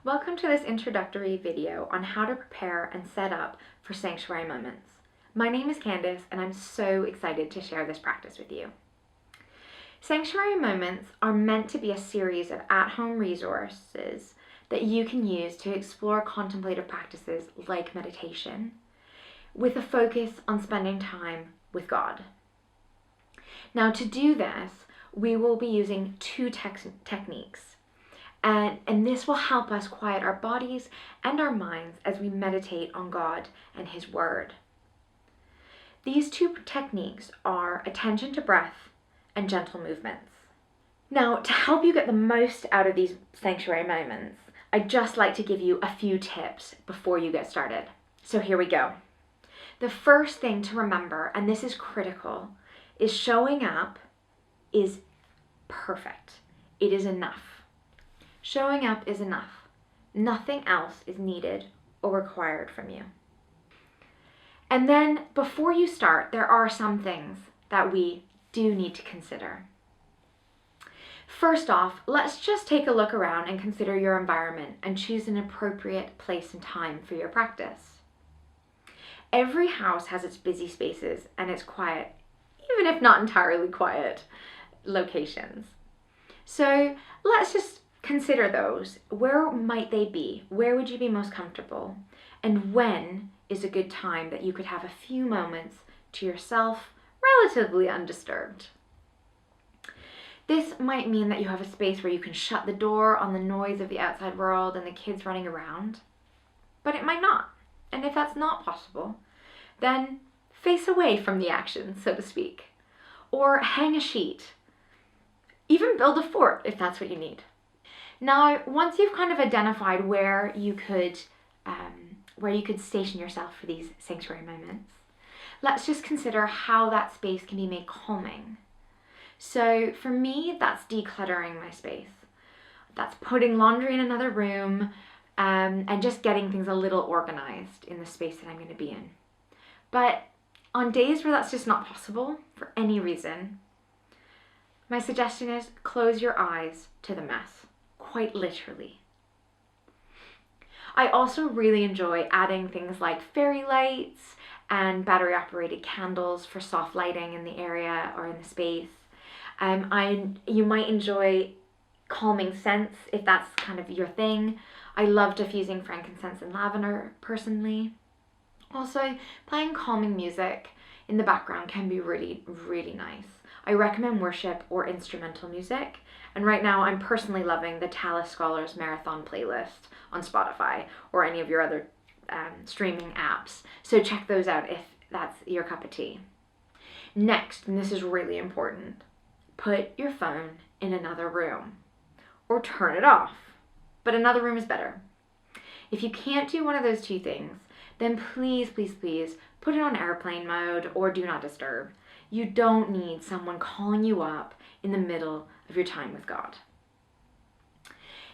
Welcome to this introductory video on how to prepare and set up for sanctuary moments. My name is Candice and I'm so excited to share this practice with you. Sanctuary moments are meant to be a series of at-home resources that you can use to explore contemplative practices like meditation, with a focus on spending time with God. Now, to do this, we will be using two techniques. And this will help us quiet our bodies and our minds as we meditate on God and His Word. These two techniques are attention to breath and gentle movements. Now, to help you get the most out of these sanctuary moments, I'd just like to give you a few tips before you get started. So here we go. The first thing to remember, and this is critical, is showing up is perfect. It is enough. Showing up is enough. Nothing else is needed or required from you. And then before you start, there are some things that we do need to consider. First off, let's just take a look around and consider your environment and choose an appropriate place and time for your practice. Every house has its busy spaces and its quiet, even if not entirely quiet, locations. So let's just consider those. Where might they be? Where would you be most comfortable? And when is a good time that you could have a few moments to yourself, relatively undisturbed? This might mean that you have a space where you can shut the door on the noise of the outside world and the kids running around, but it might not. And if that's not possible, then face away from the action, so to speak, or hang a sheet. Even build a fort if that's what you need. Now, once you've kind of identified where you could station yourself for these sanctuary moments, let's just consider how that space can be made calming. So for me, that's decluttering my space. That's putting laundry in another room, and just getting things a little organized in the space that I'm going to be in. But on days where that's just not possible for any reason, my suggestion is close your eyes to the mess. Quite literally. I also really enjoy adding things like fairy lights and battery-operated candles for soft lighting in the area or in the space. You might enjoy calming scents if that's kind of your thing. I love diffusing frankincense and lavender personally. Also, playing calming music in the background can be really, really nice. I recommend worship or instrumental music. And right now I'm personally loving the Tallis Scholars Marathon playlist on Spotify or any of your other streaming apps. So check those out if that's your cup of tea. Next, and this is really important, put your phone in another room or turn it off. But another room is better. If you can't do one of those two things, then please, please, please put it on airplane mode or do not disturb. You don't need someone calling you up in the middle of your time with God.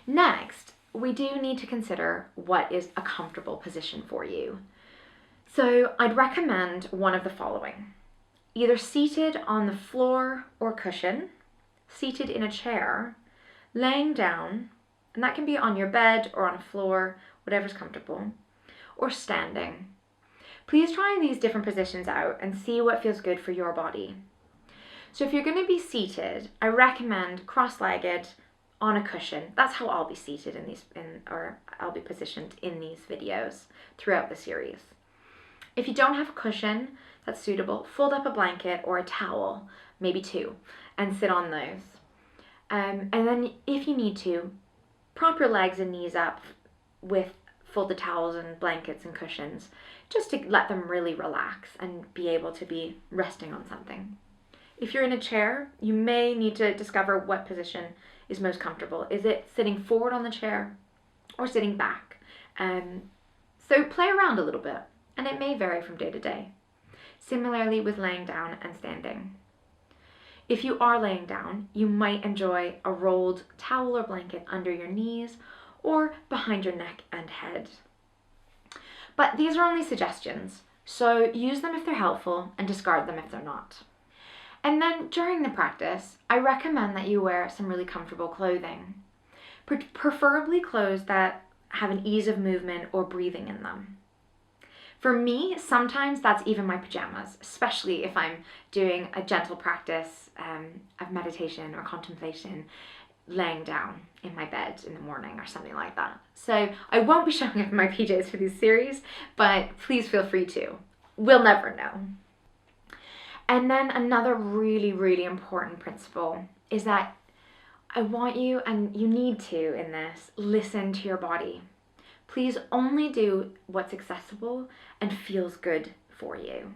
Next, we do need to consider what is a comfortable position for you. So I'd recommend one of the following. Either seated on the floor or cushion, seated in a chair, laying down, and that can be on your bed or on a floor, whatever's comfortable, or standing. Please try these different positions out and see what feels good for your body. So if you're going to be seated, I recommend cross-legged on a cushion. That's how I'll be seated or I'll be positioned in these videos throughout the series. If you don't have a cushion that's suitable, fold up a blanket or a towel, maybe two, and sit on those. And then if you need to, prop your legs and knees up with folded towels and blankets and cushions, just to let them really relax and be able to be resting on something. If you're in a chair, you may need to discover what position is most comfortable. Is it sitting forward on the chair or sitting back? So play around a little bit, and it may vary from day to day. Similarly with laying down and standing. If you are laying down, you might enjoy a rolled towel or blanket under your knees or behind your neck and head. But these are only suggestions, so use them if they're helpful and discard them if they're not. And then during the practice, I recommend that you wear some really comfortable clothing. Preferably clothes that have an ease of movement or breathing in them. For me, sometimes that's even my pajamas, especially if I'm doing a gentle practice of meditation or contemplation, laying down in my bed in the morning or something like that. So I won't be showing up in my PJs for this series, but please feel free to. We'll never know. And then another really, really important principle is that I want you, and you need to in this, listen to your body. Please only do what's accessible and feels good for you.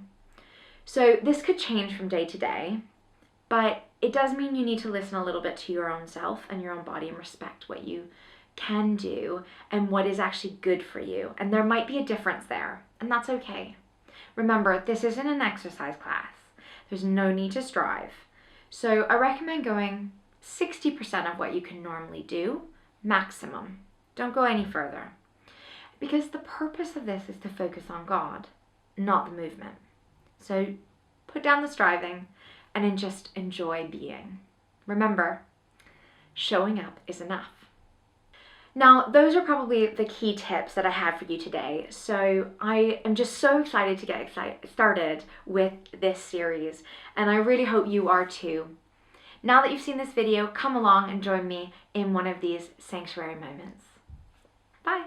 So this could change from day to day, but it does mean you need to listen a little bit to your own self and your own body and respect what you can do and what is actually good for you. And there might be a difference there, and that's okay. Remember, this isn't an exercise class. There's no need to strive. So I recommend going 60% of what you can normally do, maximum. Don't go any further. Because the purpose of this is to focus on God, not the movement. So put down the striving and just enjoy being. Remember, showing up is enough. Now, those are probably the key tips that I have for you today. So I am just so excited to get started with this series, and I really hope you are too. Now that you've seen this video, come along and join me in one of these sanctuary moments. Bye.